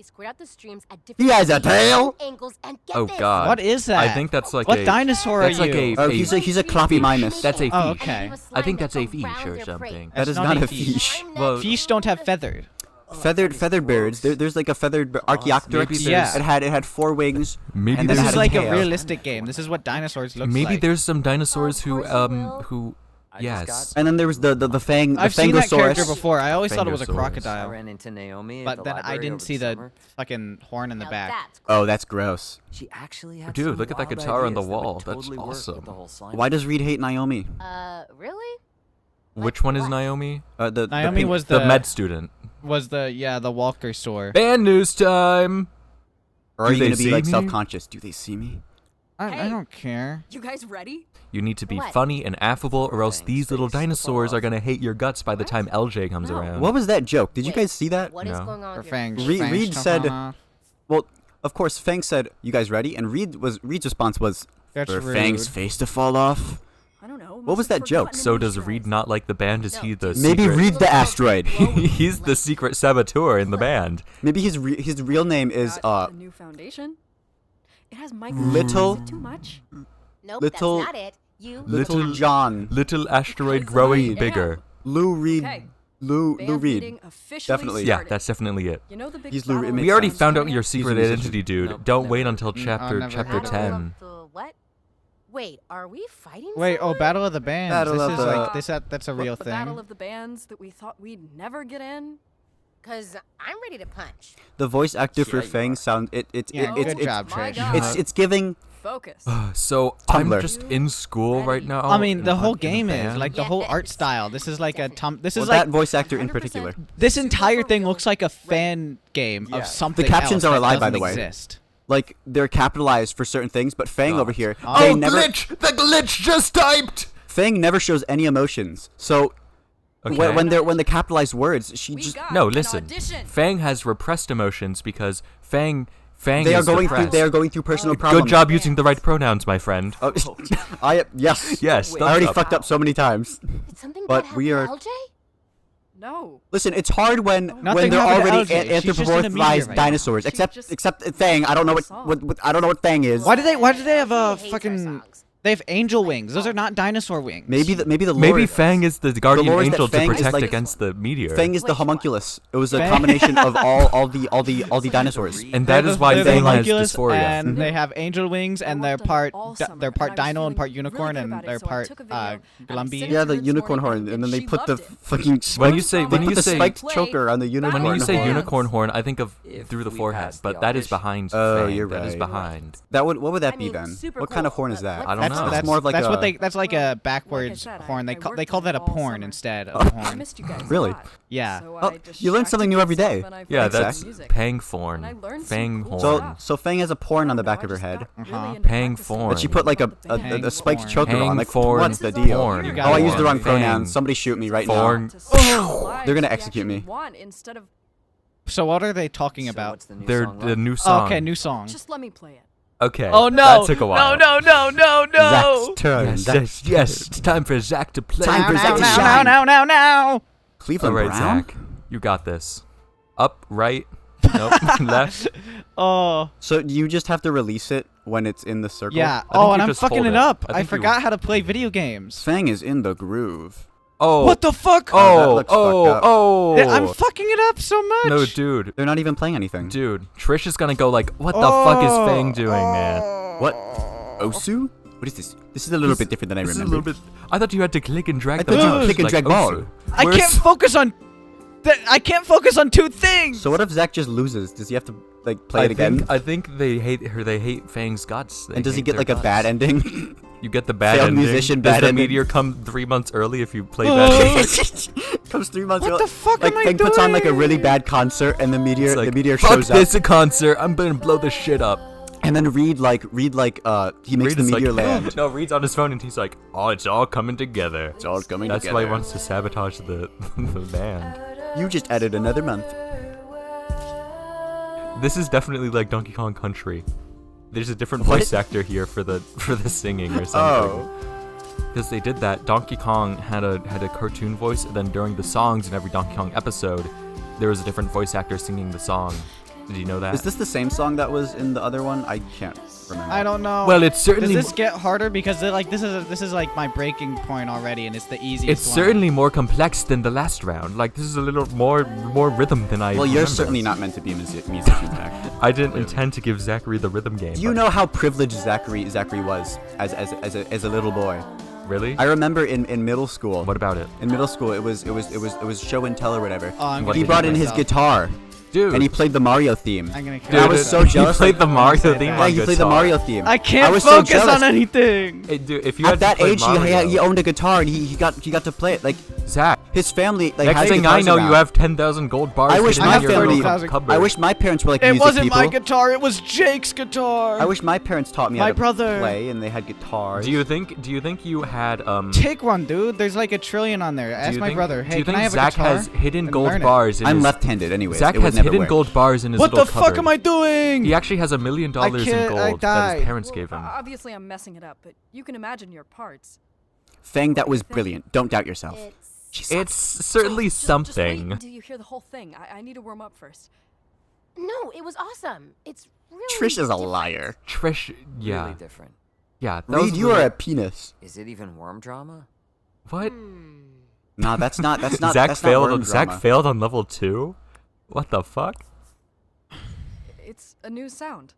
squared out the streams at different He has a tail? angles and get Oh this. god. What is that? I think that's like what a... dinosaur are that's like you? Oh, he's a Cloppy Mimus. That's a fish. Oh, okay. I think that's a fish or something. That is not a fish. Well, Fish don't have feathers. Feathered birds. There's like a feathered Archaeopteryx. Yeah. It had 4 wings. Maybe and then This it is had like a tail. realistic game. This is what dinosaurs look like. maybe there's some dinosaurs Of course you who yes. And then there was the Fang. I've the seen that character Fangosaurus. before. I always thought it was a Fangosaurus. I crocodile. ran into Naomi at But the then I library didn't over see the the summer. fucking horn in the Now back. that's cool. Oh, that's gross. She actually had Dude, some look at that wild guitar on the ideas that would wall. That's totally work with awesome. the whole slime Why does Reed hate Naomi? Really? Which one is what? Naomi? The Naomi pink- was The the med student. the Walker store. Band news time. Or are Do you they gonna be see like me? self-conscious? Do they see me? I Hey. don't care. You guys ready? You need to be What? funny and affable, or else Thanks, these little face to fall dinosaurs are off. gonna hate your guts by the time LJ comes No. around. What was that joke? Did you Wait, guys see that? What is No. going on Or with your fangs. Reed- fangs Reed to said- fall off. Well, of course, Fang said, "You guys ready?" And Reed's response was, That's "For rude. Fang's face to fall off." I don't know. What was that joke? So does Reed not like the band? Is he the Maybe secret? Reed's the asteroid. He's the secret saboteur in the band. Maybe his real name is a new foundation. It has micro. Little- Is it too much? Nope, Little- that's not it. You. Little John. Little asteroid Because growing I bigger. Lou Reed. Okay. Lou Band Reed. meeting officially Definitely. Yeah, started. that's definitely it. You know the big He's Lou- battle it of makes We already sense. found out your He's a secret musician. identity, dude. Nope, Don't never wait heard. until I've chapter never chapter heard of 10. Of the what? Wait, are we fighting? Wait, oh, someone? Battle of the Bands. Battle this of is the- like that's a real the thing. battle of the bands that we thought we'd never get in. Cause I'm ready to punch. The voice actor for Yeah, you Fang are. sound Yeah, it's good job, my Trish. God. it's giving. Focus. So I'm Tumblr. just in school right now. I mean, the in whole the game is band. like the whole art Yes. style. This is like a This Well, is like that voice actor in 100% particular. this super entire for thing real. looks like a fan game Yeah. of something. The captions else are a that lie, by doesn't the way. exist. Like they're capitalized for certain things, but Fang God. over here, Oh, they never. glitch! The glitch just typed. Fang never shows any emotions. So Okay. when the capitalized words, she We just got No, an listen. audition. Fang has repressed emotions because Fang they are is going through depressed. personal problems. Good job using the right pronouns, my friend. Oh, yes. Yes, I already thumbs up. fucked up so many times. Did something But bad we happen are- to LJ? No. Listen, it's hard when Nothing they're happened to already LJ. She's just in a meteor anthropomorphized right now. dinosaurs. She Except just Fang. I don't know song. what I don't know what Fang is. Why do they have a He hates our fucking? songs. They have angel wings. Those are not dinosaur wings. Maybe the lore. Maybe Fang is the guardian lore is that angel to Fang is protect like- against the meteor. Fang is the Which one? homunculus. It was a Fang- combination of all the dinosaurs. And that is why they're Fang the has homunculus, dysphoria. And they have angel wings, and I they're worked on it part all di- summer, they're part and I was dino and part feeling unicorn, really good and about it, they're so I part took a video, and I Glumby. sent it Yeah, to the her this unicorn morning, horn, and then they she put the loved it. fucking When spiked, you say they when put you the say spiked choker on the when unicorn you say horn. unicorn horn, I think of If through the we forehead, pass but the that is audition. behind. Oh, Fang. you're That is right. behind. That what would that I be mean, then? super What kind of cool, horn is but that? let's I don't not- know. That's more of like that's a. what they. That's like Well, a backwards said, horn. They I call worked that a on it all porn summer. instead Oh. of a I horn. missed you guys. Really? A lot. Yeah. So Oh, I just you learn something new every day. distracted myself Yeah, and I that's played music. Pang And I Thorn. learned some Fang cool horn. stuff. So Fang has a porn on the I don't know, back I of her just head. got really Uh-huh. into Pang practicing. Thorn. But she put like a Pang spiked Thorn. choker on. Pang Like, Thorn. what's the This is deal? all Porn. weird. got Oh, I it. used the wrong Fang. pronouns. Somebody shoot me right now. Thorn. To see the lives They're gonna we execute me. actually want instead of So what are they talking So about? what's the new They're song the like? new Oh, song. okay, new song. just let me play it. Okay. Oh no! That took a while. No! Zach's turn. Yes, Zach's yes, it's time for Zack to play. Time for Zack to Now, shine. now! All Cleveland right, Brown. Zack, you got this. Up, right, nope, left. Oh. So you just have to release it when it's in the circle. Yeah. think Oh, you and I'm just fucking hold it it. up. I I think you- forgot how to play video games. Fang is in the groove. Oh. What the fuck? that Oh, looks fucked up. oh. I'm fucking it up so much. No, dude. They're not even playing anything. Dude, Trish is gonna go like, what the fuck is Fang doing, man? What? Osu? What is this? This is a little bit different than I This is a remember. little bit. I thought you had to click and drag I the thought you mouse, click and like drag ball. Osu. I Where's- can't focus on. I can't focus on two things. So what if Zack just loses? Does he have to like play it again? I think they hate her. They hate Fang's guts. They And does he hate get their like a guts. bad ending? You get the bad Failed ending. musician, Does bad the ending? meteor come 3 months early if you play Oh. bad music? Comes 3 months What early. the fuck Like am I Fang puts on like a really doing? bad concert, and the meteor It's like, shows fuck up. this a concert. I'm gonna blow this shit up. And then Reed he makes Reed the is meteor like, land. No, Reed's on his phone and he's like, oh, it's all coming together. It's all coming That's together. why he wants to sabotage the the band. You just added another month. This is definitely like Donkey Kong Country. There's a different What? voice actor here for the singing or Oh. something. Because they did that. Donkey Kong had a cartoon voice, and then during the songs in every Donkey Kong episode, there was a different voice actor singing the song. Did you know that? Is this the same song that was in the other one? I can't remember. I don't know. Well, it's Does certainly this get harder because this is like my breaking point already, and it's the easiest. it's one. certainly more complex than the last round. Like this is a little more rhythm than I. Well, you're remember. certainly not meant to be a musician, Zach. I didn't intend to give Zachary the rhythm game. Do you but- know how privileged Zachary was as a little boy? Really? I remember in middle school. What about it? In middle school, it was show and tell or whatever. Oh, I'm What gonna He did brought kill in his myself. guitar Dude. and he played the Mario theme. I'm gonna kill Dude, I was myself. so jealous. He played the Mario say theme that. Yeah, on he played the guitar. Mario theme. I can't was so focus jealous. on anything. Hey, dude, if you At had that to play age, Mario, he owned a guitar and he got to play it. Like Zach. his family, like Next had thing I guitars know, around. you have 10,000 gold bars. I wish hidden my in your family- little 30,000. cupboard. I wish my parents were like It music wasn't people. my guitar. It was Jake's guitar. I wish my parents taught me My how to brother. play and they had guitars. Do you think you had Take one, dude. There's like a trillion on there. do Ask you my think- brother. do Hey, you can think I have Zach a guitar? has hidden and gold learn it? bars in I'm his left-handed, anyways. Zach it would has never hidden work. gold bars in his What little the fuck cupboard. am I doing? He actually has $1 million in can't- I gold that his died. parents gave him. Obviously, I'm messing it up, but you can imagine your parts. Fang, that was brilliant. Don't doubt yourself. It's certainly Just wait something. until you hear the whole thing. I need to warm up first. No, it was awesome. It's really Trish is a different. liar. Trish, yeah, Really different. yeah. That Reed, was you really- are a penis. Is it even worm drama? What? Hmm. Nah, that's not. That's not. Zach that's failed. Not worm Zach drama. failed on level 2. What the fuck? It's a new sound.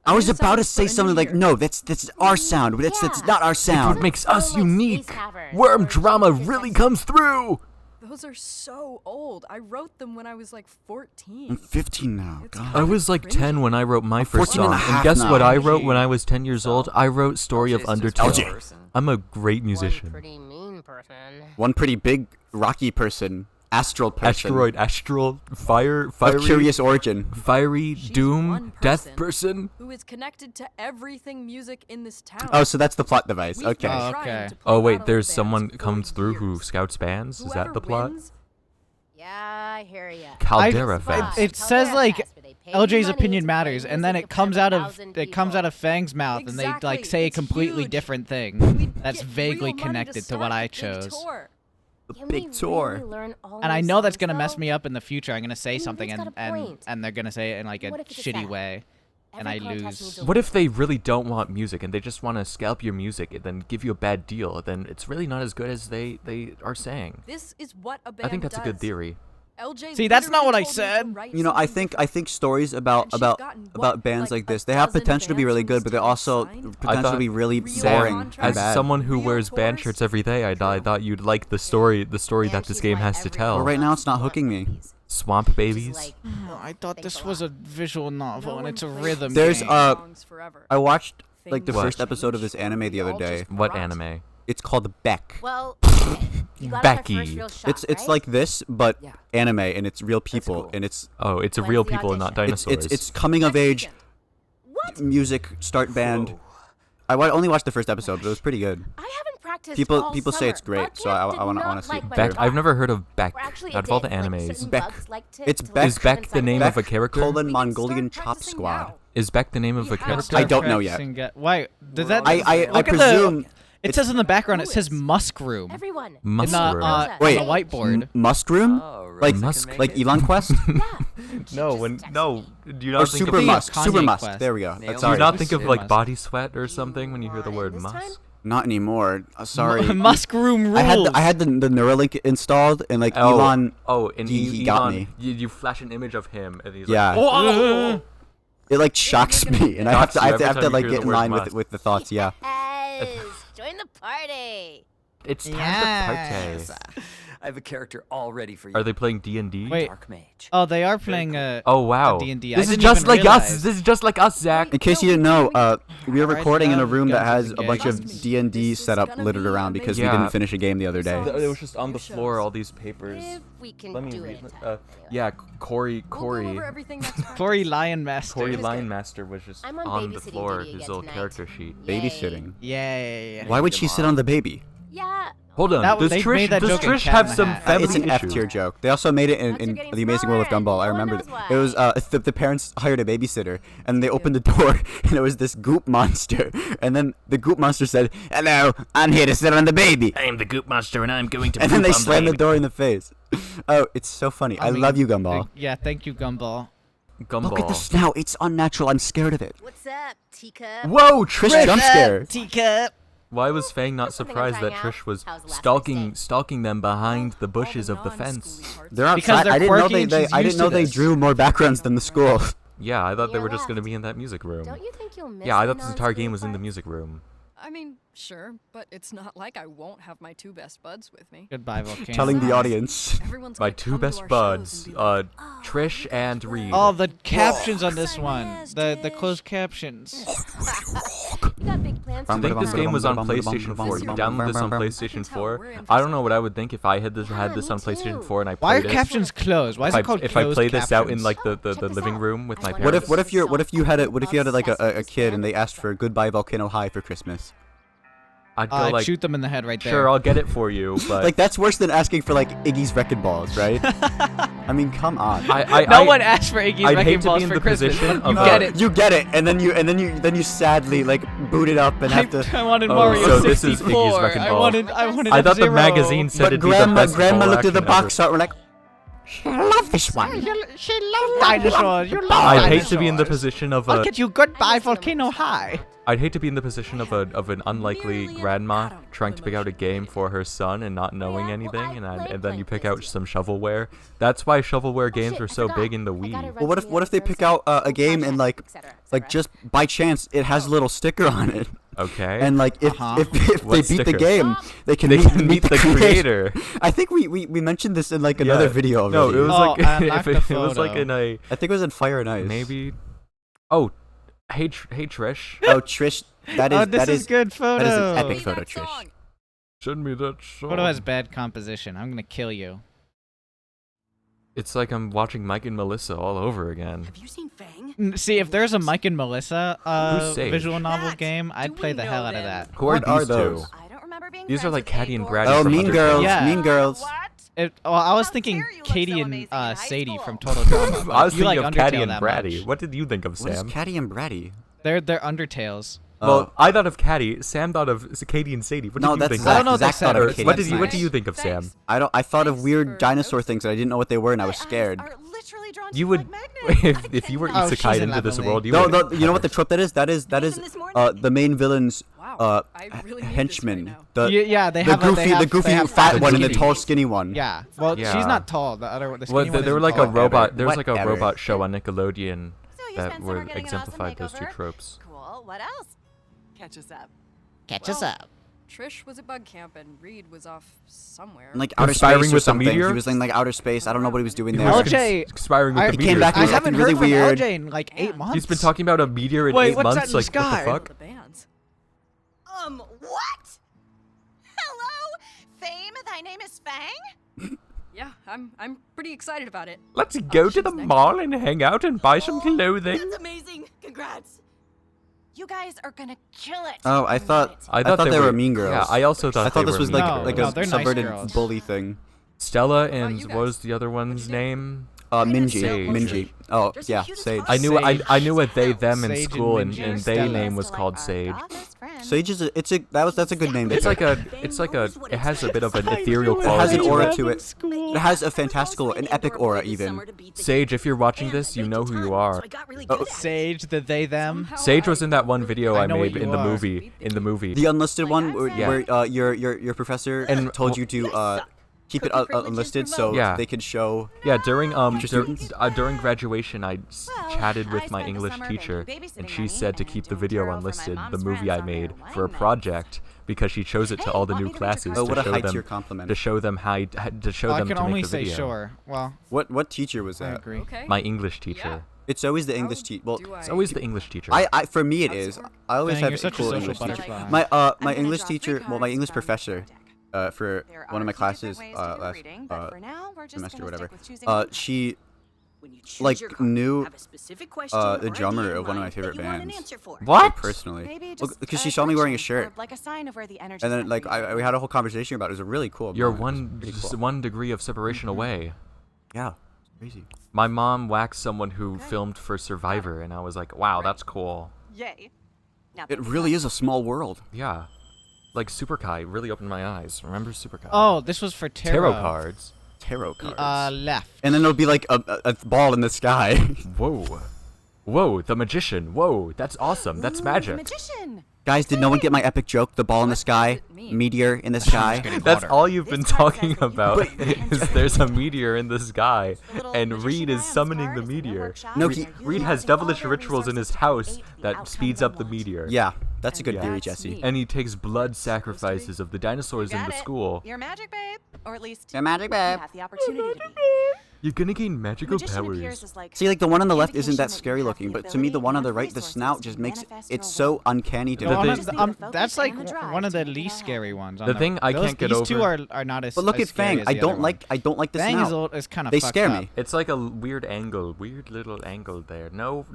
I was New about to sound say for a new something like, year. "No, that's our sound. That's Yeah. not our What sound." makes So us like unique? Space Caverns Worm or drama Jupiter really Sexy. comes through. Those are so old. I wrote them when I was like 14. I'm 15 now. It's God. I was like 10 when I wrote my first 14 and song. a And half guess now. what I wrote when I was 10 years old? I wrote Story of LJ's just Undertale. one person. I'm a great One musician. pretty mean person. One pretty big, rocky person, astral person, Astral, fiery, of curious origin. fiery, She's doom, one death person. person. Who is connected to everything music in this town. Oh, so that's the plot device. We've been Okay. Oh, trying okay. to play Oh wait, battle there's bands someone for comes through who years. scouts bands. Is that Whoever the plot? wins, Yeah, I hear ya. Caldera I- fans. it says, like, Fest, but they pay LJ's money opinion to matters, play and then music it in comes front out of of 1,000 Fang's mouth, and they like Exactly, say a it's completely huge. different thing. we'd That's get vaguely real money connected to what start I the big chose. tour. The Can big we tour. really learn all And I new know that's songs, gonna mess though? me up in the future. I'm gonna say I mean, something Vince and got a point. and they're gonna say it in like a What if it's a shitty setup? way, and Every I contest lose. needs a What if they really don't want music and they just want to scalp your music and then give you a bad deal? Then it's really not as good as they are saying. This is what a band I think that's a good does. theory. LJ See, that's not literally what I told me to said. write You know, I something think stories about And she's about gotten, about what, bands like like a this, they have dozen potential to be bands really from good, this but they're town also signed? potential to be really Real boring contracts. and As bad. someone who Real wears band tours? shirts every day, I thought you'd like the story that this game has to tell. Well, right now it's not hooking me. Swamp Babies. I thought Thanks this a was a lot. visual novel, No and one it's a plays rhythm There's, game. songs forever. I watched like the Things first change. episode of this anime the other All day. just What rot. anime? It's called Beck. Well, okay. You got Becky. Our first real shot, It's right? like this, but Yeah. anime, and it's real people, cool. and it's Oh, it's a When's real the people and not audition? dinosaurs. it's coming of Next age weekend. What? music start band. Whoa. Only watched the first episode, but it was pretty good. I haven't practiced People all say it's summer. great, so I Buckhead did wanna not see like it. my Beck. guitar. I've never heard of Beck. Or actually, Out it of all the did, like, animes, certain Beck. bugs liked it It's to Beck. live Is Beck inside the name the of a Beck, character? colon We can Mongolian start Chop practicing Squad. now. Is Beck the name of a We have character? I don't know yet. Why? Does that? I look at presume the. It says in the background. It says Who is? Muskroom. Everyone. In the, Muskroom. on Wait. the whiteboard. Muskroom, Oh, like Rosa Musk- can make like it. Elon Quest, No, do you not or think Super of Kanye Musk. Super Quest. Musk. There we go. Naomi do you Sorry, not think of Super like Musk. body sweat or something when you hear the want word this time? musk? not anymore. Sorry. Muskroom rules. I had the Neuralink installed, and like Elon. Oh, and he Elon, got me. You flash an image of him, and he's Yeah. like, "Whoa!" It like shocks me, and I have Shocks to you I have to, every time you like hear get the in word line Musk. with the thoughts. Yeah. Yes. Join the party. It's time Yes. to party. I have a character all ready for you. Are they playing D&D? Wait. Dark Mage. Oh, they are playing Oh wow! D&D. I This is didn't just even like us. realize. This is just like us, Zach. In case you didn't know, we are Alright, recording in a love room that guns has and a bunch games. of D&D This is setup gonna littered be around because we amazing. didn't finish a game the other day. Songs. It was just on Your the floor, shows. all these papers. If we can Let me do read. it in time. Yeah, Corey. We'll go over everything next practice. Corey Lion Master. Corey Good. Linemaster was just I'm on on the babysitting floor, duty his again little tonight. character sheet. Yay. Babysitting. Yay. Why would she sit on the baby? Yeah. Hold on, That was- does they made that Trish joke in have Cat in the some Hat. family It's an issues? F tier joke. They also made it Nuts are in getting The Amazing World of smaller, Gumball. I and no one remember knows it was why. the parents hired a babysitter and they opened the door and it was this goop monster and then the goop monster said, "Hello, I'm here to sit on the baby," I am the Goop Monster, and I'm going to. and then they poop on slammed the baby. door in the face. Oh, it's so funny. I mean, love you, Gumball. Yeah, thank you, Gumball. gumball. Look at the snout. It's unnatural. I'm scared of it. What's up, teacup? Whoa, Trish Trish! jump scare. Teacup. Why was Fang not Something I'm surprised that trying out. Trish was How's the last stalking them behind the bushes of the fence? They're outside. Because they're I didn't know quirky and she's I didn't used know to they this. drew more backgrounds than the school. Yeah, I thought they You're were just gonna left. be in that music room. Don't you think you'll miss Yeah, I the thought this entire game non-school was in the parts? music room. I mean, sure, but it's not like I won't have my two best buds with me. Goodbye, Volcano. Telling the audience. Everyone's My gonna two come to best our shows buds, and be like, Trish and Reed. Oh, the captions on this Sorry, one. Miss The Trish. closed captions. You got big plans I for think this game was on PlayStation 4. You download this on I can PlayStation tell 4. we're in for I don't know what I something. would think if I had this me on PlayStation too. 4 and I Why are played it. captions closed? Why is it called If I closed play this out in captions? like the Check this living out. room with I my wonder parents. What if you had like Obsessed a with kid and they them. asked for Goodbye Volcano High for Christmas? I'd go like, shoot them in the head right there. sure, I'll get it for you, but Like that's worse than asking for like Iggy's Wrecking Balls, right? I mean, come on. No one asked for Iggy's I'd Wrecking hate to Balls be in for the Christmas. position You of get it. You get it, and then you sadly like boot it up and have to. I wanted Oh, Mario so this 64. is Iggy's Wrecking I Ball. wanted I thought the F-Zero. magazine said But it'd be the grandma best grandma ball looked at the action box ever. art. We're like, I love this one. She loves dinosaurs. You love I'd hate to be in the dinosaurs. position of I'll a. get you Goodbye I listen to Volcano them. High. I'd hate to be in the position of an unlikely Merely grandma an trying to pick out a game for her son and not knowing Yeah, well, anything, I and then you played pick out PlayStation. some shovelware. That's why shovelware games shit, were I so forgot. big in the I gotta Wii. run Well, to the what if they other pick room out so a game and like etc., like etc. just by chance it has a little sticker on it, Okay. and like if Uh-huh. if What they beat sticker? the game, they can They meet, can meet the creator. creator. I think we mentioned this in like another Yeah. video No, already. it was Oh, like I unlocked if the it was like photo. in a I think it was in Fire and Ice. maybe. Oh, hey Trish. Oh, Trish, that is Oh, this that is good photo. that is an epic Hey, photo, that Trish. song. Send me that song. Photo has bad composition. I'm gonna kill you. It's like I'm watching Mike and Melissa all over again. Have you seen Fang? See, if there's a Mike and Melissa Who's Sage? visual novel That, game, do I'd play we the know hell out of them? that. Who are What are these those? two? I don't remember being These are friends like with Caddy and Igor. Brady Oh, from Mean Undertale. Girls, Yeah. Mean Girls. What? Well, I was How thinking dare you look Katie so and amazing in high Sadie school. from Total Drama. but I was you thinking like of Caddy Undertale and that Brady. much. What did you think of, What is Sam? Caddy and Brady? They're Undertales. Well, I thought of Caddy. Sam thought of Katie and Sadie. What did No, you that's think? Zack. I don't know what they Zack thought said. of Or Katie What and did you Sadie. think of, Sam? I thought of Thanks weird for dinosaur notes. things and I didn't know what they were and I was scared. You would, if you were Oh, she's isekai in into this Lovely. world, you No, would. no, you know what the trope that is? That is this morning. the main villain's Wow, I really need this henchman. right now. The Yeah, they the have goofy they the goofy have fat the one and the skinny. tall skinny one. Yeah. Well, Yeah. she's not tall. The other, the skinny Well, one there were isn't like a tall. robot. There was like a Whatever. robot show on Nickelodeon So you that spent were summer getting an awesome exemplified those two makeover? tropes. Cool. What else? Catch us up. Catch us up. Trish was at bug camp and Reed was off somewhere. In, like outer Conspiring space or with the something. meteor? He was in like outer space. I don't know what he was doing He there. was LJ, conspiring with I- the He came meteor. back and I was haven't acting heard really from weird. LJ in like 8 months. He's been talking about a meteor in Wait, 8 what's that months. in the Like, what sky? the fuck? the bands. What? Hello? Fame? Thy name is Fang? Yeah, I'm pretty excited about it. Let's go to she's the next. mall and hang out and buy some clothing. That's amazing. Congrats. You guys are gonna kill it. Oh, I thought I thought they were Mean Girls. Yeah, I also thought I thought they this were was Mean like No, like Girls. a they're nice subverted girls. bully thing. Stella you and guys? what was the other one's name? Minji, Sage. Minji. Oh There's the yeah, cutest Sage. photo. I knew a they them in Sage and school and Minji. they Stella. name was called Sage. Sage is that's a good name. It's like it has a bit of an ethereal It has quality an to aura it. to it. It has a fantastical, an epic aura even. Sage, if you're watching this, you know who you are. Sage, the they them. Somehow Sage I- was in that one video I I know what made you in the are. movie. In the movie. The unlisted one where, Yeah. where your professor And- told you to keep it unlisted so Yeah. they could show. Yeah, during students? during graduation, I chatted I with my spent the English summer teacher, maybe babysitting and she Mommy said to and keep the doing video churro for my unlisted, the mom's movie I friends on their made for a wine project, because she shows it to Hey, all the want new me to read your classes cards? Oh, what to a show high them tier compliment. to show them how to show I them can to only make the say video. sure. Well, What teacher was I that? agree. Okay. My English teacher. It's always the How English teacher. Well, do It's I- always the English teacher. I for me it How does is. it work? I always Dang, have you're a such a cool social English teacher. butterfly. My I'm my gonna English draw 3 teacher, well, my cards English from your professor, deck. for There one of my are 2 different classes ways to do last reading, but for now, we're just semester, gonna whatever. stick with choosing a She When you choose like, your card, knew, have a specific question the or drummer idea in of one of my mind favorite that you want an bands. answer for. What? personally. Maybe Well, just because a she saw me wearing a correction or shirt, like a sign of where the energy and then like we had a whole conversation about it. It was a really cool. You're moment. It was one pretty just cool. one degree of separation away. Yeah, it's crazy. My mom waxed someone who filmed for Survivor, and I was like, wow, that's cool. Yay. Now It think really about is a small world. Yeah. Like Super Kai really opened my eyes. Remember Super Kai? Oh, this was for tarot. Tarot cards. tarot cards. Left. And then it'll be like a ball in the sky. Whoa. Whoa, the magician. Whoa, that's awesome. That's Ooh, magic. Magician. Guys, did no one get my epic joke? The ball in the sky, meteor in the sky. That's all you've been This card says talking that you about can use is there's a meteor in the sky, The little and magician Reed is Ryan's summoning card the is in the meteor. workshop, No, and he- they're Reed utilizing has all devilish their rituals in his resources to house create the that outcome speeds they up the want. meteor. Yeah, that's a good And theory, that's Jesse. me. And he takes blood sacrifices of the dinosaurs in Got the it. school. You're magic, babe. Or at least The magic you babe. have the opportunity to be. You're gonna gain magical Magician appears powers. as like See, like the one on the left indication isn't that that you scary have looking, the but to me the ability one on and the right, the resources snout to just makes manifest it's your so will. uncanny to The The one thing- on Just the- need the focus that's like and the drive one of to the make it least all scary happen. ones. The thing I can't get These two over- are not as. But look as at scary Fang. as I the don't other like the Fang snout. is kind of. They scare me. It's like a weird angle, weird little angle there. No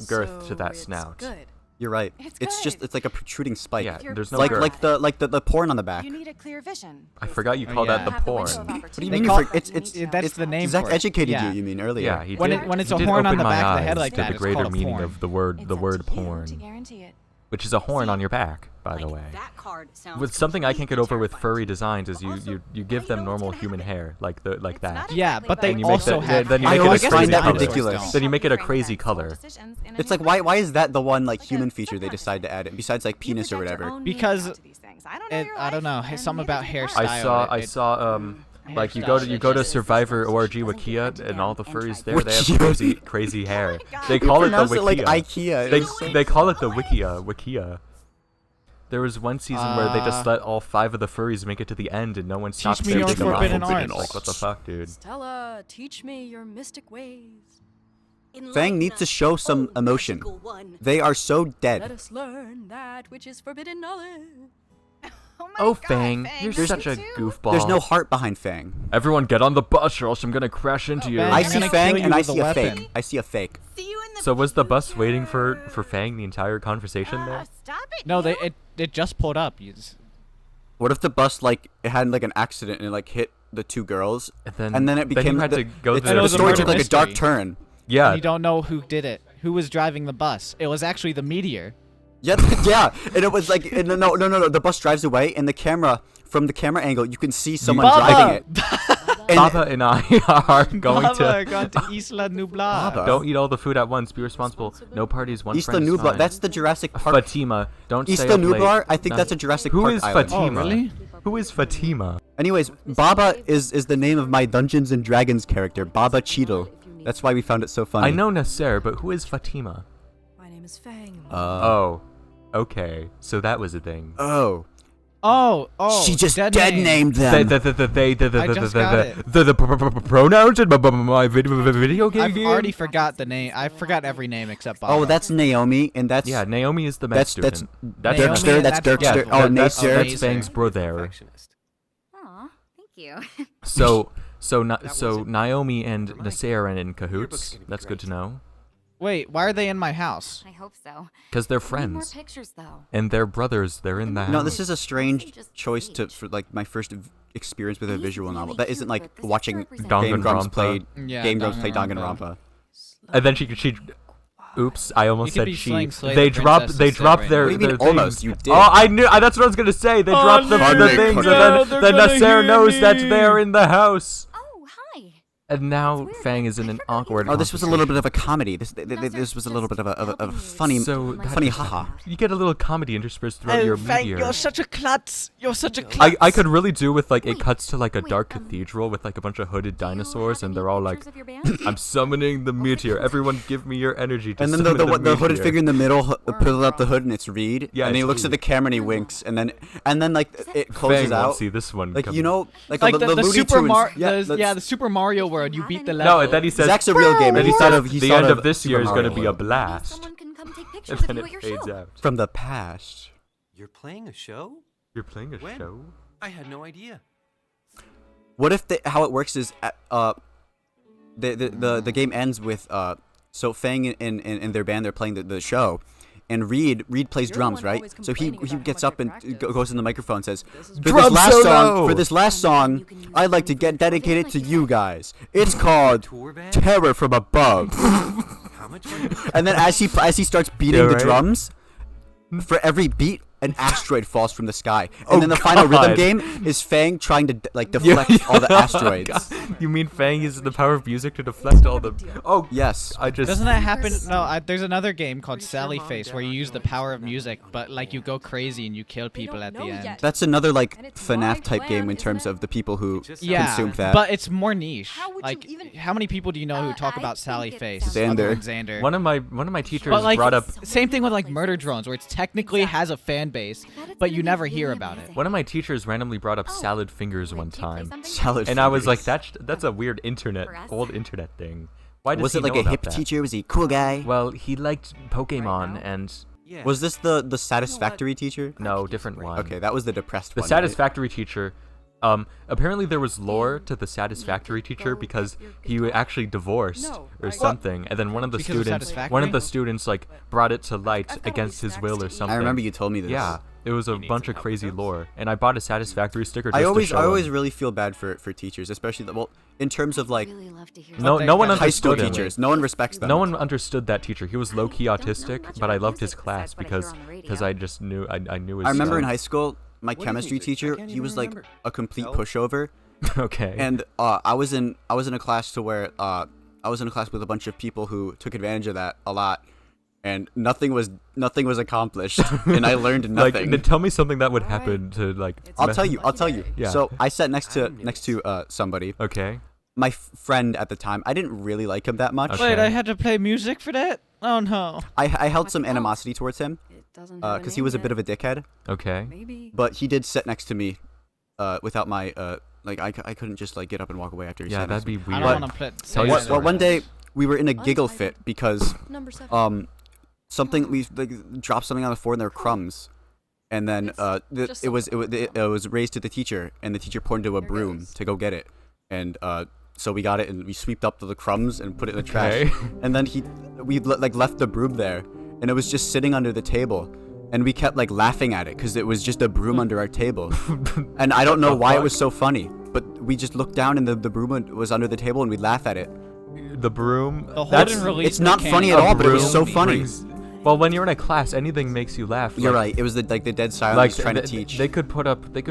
girth to that it's snout. Good. You're right. It's just good. it's like a protruding spike. Yeah, You're there's no like girth. like the porn on the back. You need a clear vision. I forgot you Oh, call yeah. that the Have the window porn. of What do you opportunity. mean? call- It's that's it's the name Zack for it. educated Yeah. you mean earlier. Yeah, he When did. when it's a he did horn on open the my back of the eyes head like to that, the it's greater called a meaning porn. of the word It's up to you porn, to guarantee it. which is a horn on your back, by the way. That card sounds With something I can't get over with completely furry designs is you give them know what's normal gonna human happen. hair like It's that. not Yeah, exactly but they And you about make also that- have. then you I make it always a find crazy that color. ridiculous. Then you make it a Frame crazy events, all color. decisions in an It's like environment. why is that the one like human Because feature they sometimes decide to add it besides like You penis or project your whatever? own meaning Because onto these things. I don't know your I don't know. life, and Something neither about does yours. hairstyle. I saw like you go to Survivor ORG Wikia and all the furries there they have Wikia. crazy hair. God. They You call it the pronounce it Wikia. like IKEA. They call it the Wikia. There was one season where they just let all 5 of the furries make it to the end and no one stopped me their your big forbidden alliance. arts. Like what the fuck, dude? Stella, teach me your mystic ways. Fang needs to show some emotion. They are so Let dead. us learn that which is forbidden knowledge. Oh, my Oh, God, Fang, you're you're such a too. goofball. There's no heart behind Fang. Everyone get on the bus or else I'm gonna crash into you. Fang, I I'm see gonna Fang kill you and I with a see a weapon. fake. I see a fake. See you in the So was the bus waiting for future. Fang the entire conversation there? Stop it. No, you. it just pulled up. What if the bus like it had like an accident and it like hit the 2 girls And then it you became had the, to go it's- through the the story murder took like a dark mystery. turn. Yeah. And you don't know who did it. Who was driving the bus? It was actually the meteor. Yeah, yeah, and it was like and no. The bus drives away, and from the camera angle, you can see someone driving it. And Baba and I are going Baba to. gone to Isla Nublar. Baba? Don't eat all the food at once. Be responsible. No parties. One Isla friend is Nublar, fine. that's the Jurassic Park. Fatima. Don't stay Isla up late. Nublar, I think No. that's a Jurassic Who Park is island. Fatima? Oh, really? Who is Fatima? Anyways, Baba is the name of my Dungeons and Dragons character, Baba Cheetle. That's why we found it so funny. I know Nasser, but who is Fatima? My name is Fang. Oh, okay. So that was a thing. Oh. Oh, She just dead dead name. named They, them. the I just got it. pronouns in my video game. I've already forgot the name. I forgot every name except Baba. Oh, that's Naomi, and that's Yeah, Naomi is the best that's student. that's Naomi, Dirkster. That's that's Dirkster. Baba. Oh, that's Nacer. Fang's brother. Perfectionist. Aw, thank you. So Naomi and Nasser are in cahoots. That's good to know. Wait, why are they in my house? I hope so. Because they're Need more friends. pictures, though. And they're brothers. They're in the house. No, this is a strange Just choice page. for like my first experience with a He's visual really novel. That isn't cute, like but this is watching representative. Game Grumps Danganronpa. play Yeah, Game Grumps play Danganronpa. Danganronpa. And then she oops, I almost You could said be she. slaying slave They the dropped princesses their there What do you mean their almost? things. You did. Oh, I knew. That's what I was gonna say. They dropped the no, things, and no, then Nasser knows that they're in the house. Oh, hi. And now weird. Fang is in an awkward. Oh, this was a little bit of a comedy. This was a little bit of a funny, So funny haha. You get a little comedy interspersed throughout your meteor. such a klutz. You're such a klutz. I could really do with like it Wait, cuts to like a wait, dark cathedral with like a bunch of hooded Do you dinosaurs have and any they're all like, pictures of your band? I'm summoning the meteor. Everyone give me your energy to And then summon the hooded meteor." figure in the middle pulls up the hood and it's Reed. Yeah, and he it's looks at the Reed. camera and he winks and then like it Fang closes won't out. see this one Like coming. you know, like like the the Looney Super Tunes. Mario. that's- The Super Mario world. You beat the No, level. No, and then he says, Zach's a real gamer. and he He said, thought of the end of this year is going to be a World. blast. Someone can come take And pictures of then you it at your fades show. out. From the past. You're playing a show? You're playing a When? show? I had no idea. What if how it works is the game ends with so Fang and their band they're playing the show, and Reed plays You're the drums, one right? always So he complaining about how gets much up I and practice. goes in the microphone and says, Drum solo! For this last song, I'd like to dedicate it to you guys. It's called Tour band? Terror from Above. How much money? And then as he starts beating Yeah, the right. drums, for every beat, an asteroid falls from the sky, and Oh, then the final rhythm God. game is Fang trying to like deflect all the asteroids. You mean Fang uses the power of music to deflect all the? Oh, Yes. I just. Doesn't that happen? No, there's another game called Sally Face where you use the power of music, but like you go crazy and you kill people at the end. That's another like And it's my FNAF type plan, game in isn't terms it? of the people who Yeah, consumed that. but it's more niche. How would you Like, even- how many people do you know who talk I about think Sally it Face? sounds Xander. Other than Xander. One of my teachers But like, brought up. same thing with like Murder Drones, where it's technically has a fan base, but you never hear about it. One of my teachers randomly brought up salad fingers Wait, one do you play time, something? Salad and I was like, fingers. that's a weird For us? old internet thing. Why does Was he it like know a about hip that? teacher? Was he a cool guy? Well, he liked Pokemon, now? and Yeah. Was this the satisfactory teacher? no, different one. Okay, that was the depressed The one. right? satisfactory teacher. Apparently there was lore to the satisfactory teacher because he actually divorced No, or I- something, and then one of the Because of students, Satisfactory? like brought it to light thought against it was his will or Snacks something. I remember you told me this. Yeah, it was a bunch of crazy lore, and I bought a satisfactory sticker just I to always show him. really feel bad for teachers, especially well in terms of like Really love to hear No, But no they- one that's high school understood him. teachers. No one respects them. No one understood that teacher. He was low key I don't know autistic, much but I about loved his music class besides what I hear because on the radio. I just knew I knew his. I remember in stuff. high school, my What is chemistry music? I teacher, can't he even was like remember. a complete No? pushover, Okay. and I was in a class to where I was in a class with a bunch of people who took advantage of that a lot, and nothing was accomplished, and I learned like, nothing. tell me something that would happen to like. I'll tell you. Yeah. So I sat next to somebody. Okay. My friend at the time, I didn't really like him that much. Okay. Wait, I had to play music for that? Oh no. I held some animosity towards him It doesn't have a because he name was a yet. bit of a dickhead. Okay. Maybe. But he did sit next to me, without my like I couldn't just like get up and walk away after he Yeah, sat next that'd to be I weird. don't want to play. Tell you Well, story. one day we were in a giggle fit because Number 7. something we like, dropped something on the floor and there were crumbs, and then just it was raised to the teacher, and the teacher pointed to a There broom goes. to go get it, and so we got it and we sweeped up the crumbs and put it in the trash, Okay. and then we left the broom there, and it was just sitting under the table. And we kept like laughing at it because it was just a broom under our table, and I don't know the why it fuck? was so funny. But we just looked down and the broom was under the table, and we'd laugh at it. The broom. The whole that's- didn't release It's not funny mechanic. at all, but it was broom so funny. brings- Well, when you're in a class, anything makes you laugh. You're like- right. It was the dead silence Like trying to th- teach. They could put up. What's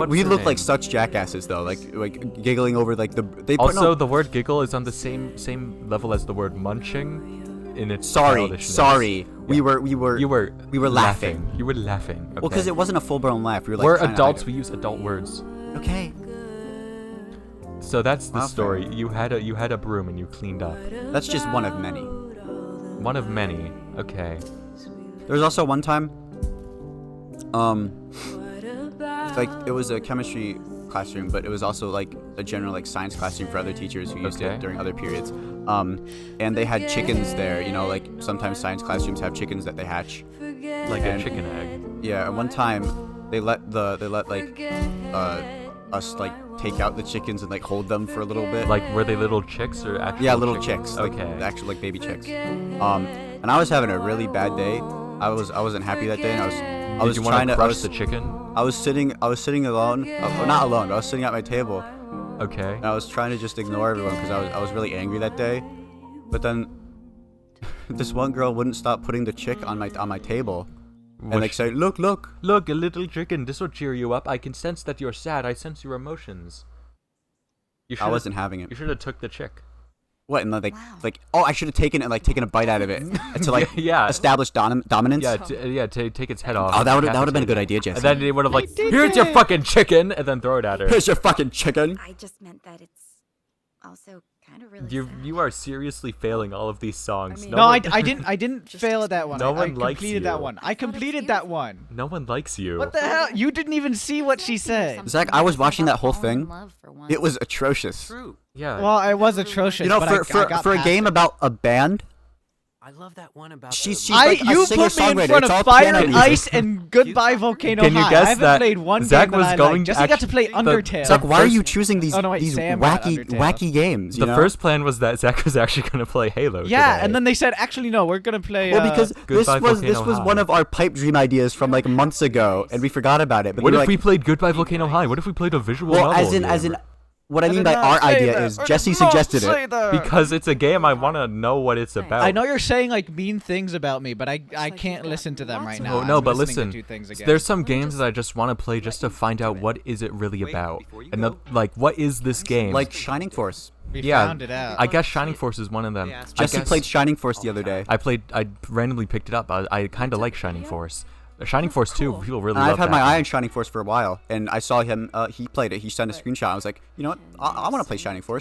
we her look like name? such jackasses though, like giggling over like the. They put, Also, no, the word giggle is on the same level as the word munching, in its sorry. childishness. We were You were laughing. You were laughing. Okay. Well, because it wasn't a full blown laugh. We were like. We're trying to adults. hide We use adult words. it. Okay. So that's the Wow, story. You had a broom and you cleaned up. That's just one of many. One of many. Okay. There was also one time. Like it was a chemistry classroom, but it was also like a general like science classroom for other teachers who used Okay. it during other periods. And they had chickens there. You know, like sometimes science classrooms have chickens that they hatch. Like a And- chicken egg. Yeah, and one time they let like us like take out the chickens and like hold them for a little bit. Like, were they little chicks or actual yeah, little chickens? chicks, like Okay. actual like baby chicks. And I was having a really bad day. I wasn't happy that day, and I Did was you trying want to to. crush the chicken? I was sitting alone. Not alone. I was sitting at my table, Okay. and I was trying to just ignore everyone because I was really angry that day. But then this one girl wouldn't stop putting the chick on my table, and like say, look. Look, a little chicken. This will cheer you up. I can sense that you're sad. I sense your emotions. You I should've- wasn't having it. You should have took the chick. What? And like Wow. oh, I should have taken a bite out of it to like Yeah. establish dominance. Yeah, to take its head off. Oh, that would have been a decapitate good it. idea, Jesse. And then they would have like, here's your fucking chicken, and then throw it at her. Here's your fucking chicken. I just meant that it's also kind of really You sad. you are seriously failing all of these songs. I mean- No, one, I didn't fail at that one. No I one likes completed that you. one. I completed that one. No one likes you. What the hell? You didn't even see what she said. Zach, I was watching that whole thing. It was atrocious. True. Yeah. Well, it was atrocious. You know, but for I got for a past game it. about a band, I love that one about. She's the- like a You put me in singer-songwriter. front It's all of Fire, piano music. Ice, and Goodbye Volcano Can you High. guess I haven't that played one Zack game was that I going like. Jesse got to play the- Undertale. Zach, why are you first- choosing these Oh, no, wait, these Sam got wacky Undertale. games? You The know? first plan was that Zack was actually gonna play Halo. Yeah, today. and then they said, actually, no, we're gonna play. Well, because this Goodbye was Volcano one High. of our pipe dream ideas from like months ago, and we forgot about it. But What we if were we like, played Goodbye Volcano High? What if we played a visual well, novel as in What I I mean did by not our say idea that. is I did Jesse not suggested say it. that. Because it's a game, I want to know what it's about. I know you're saying like mean things about me, but I like can't you've listen got to them lots right of now. Oh, no, I'm but listening listen, to two things again. there's some games that I just want to play just to find out what is it really about, and what is this game? Like Shining Force. We yeah, found it out. I guess Shining Force is one of them. Jesse played Shining Force the other day. I randomly picked it up. I kind of like Shining Force. Shining Force 2, people really And love I've had that my game. eye on Shining Force for a while, and I saw him. He played it. He sent a screenshot. I was like, you know what? I want to play Shining Force.